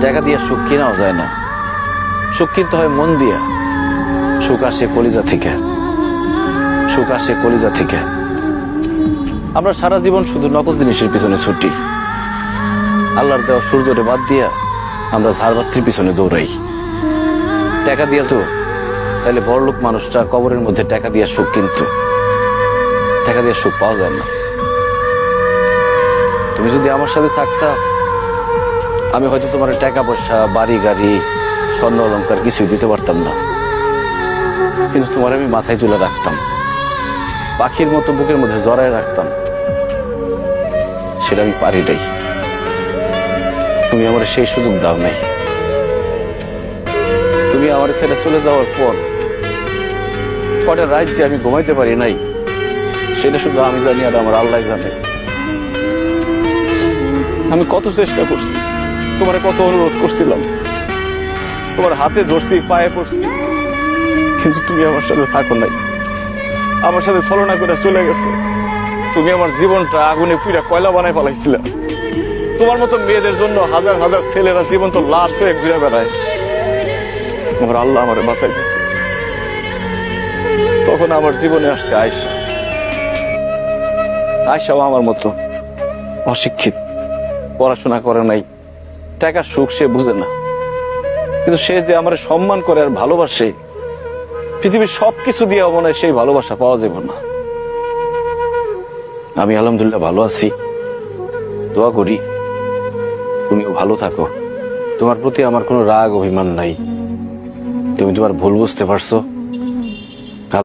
টাকা দিয়ে সুখ কেনাও যায় না, সুখ কিনতে হয় মন দিয়া। সুখ আসে কলিজা থেকে, সুখ আসে কলিজা থেকে। আমরা সারা জীবন শুধু নকল জিনিসের পিছনে ছুটি, আল্লাহর দেওয়া সূর্যরে বাদ দিয়া আমরা ঝাড়বাতির পিছনে দৌড়াই। টাকা দিয়া তো তাহলে বড়লোক মানুষটা কবরের মধ্যে টাকা দিয়া সুখ কিনতো, টাকা দিয়ে সুখ পাওয়া যায় না। তুমি যদি আমার সাথে থাকতা, আমি হয়তো তোমার টাকা পয়সা, বাড়ি গাড়ি, স্বর্ণ অলংকার কিছুই দিতে পারতাম না, কিন্তু তোমার আমি মাথায় তুলে রাখতাম, পাখির মতো বুকের মধ্যে জড়ায় রাখতাম। সেটা আমি পারি নাই, তুমি আমার সেই সুযোগ দাও নাই। তুমি আমার ছেড়ে চলে যাওয়ার পর কটা রাত যে আমি ঘুমাইতে পারি নাই, সেটা শুধু আমি জানি আর আমার আল্লাহ জানে। আমি কত চেষ্টা করছি, তোমার কত অনুরোধ করছিলাম, তোমার হাতে ধরছি, পায়ে পড়ছি, কিন্তু তুমি আমার সাথে থাকো নাই, আমার সাথে ছলনা করে চলে গেছো। তুমি আমার জীবনটা আগুনে পুড়া কয়লা বানায় ফেলাইছিলে। তোমার মতো মেয়েদের জন্য হাজার হাজার ছেলেরা জীবন্ত লাশ হয়ে ঘুরে বেড়ায়, আমার আল্লাহ আমারে বাঁচাই দিচ্ছে। তখন আমার জীবনে আসছে আয়েশা। আয়েশাও আমার মতো অশিক্ষিত, পড়াশোনা করে নাই, টাকার সুখ সে বুঝে না, কিন্তু সে যে আমার সম্মান করে আর ভালোবাসে, পৃথিবীর সবকিছু দিয়ে মনে হয় সেই ভালোবাসা পাওয়া যাবে না। আমি আলহামদুলিল্লাহ ভালো আছি, দোয়া করি তুমিও ভালো থাকো। তোমার প্রতি আমার কোনো রাগ অভিমান নাই, তুমি তোমার ভুল বুঝতে পারছো।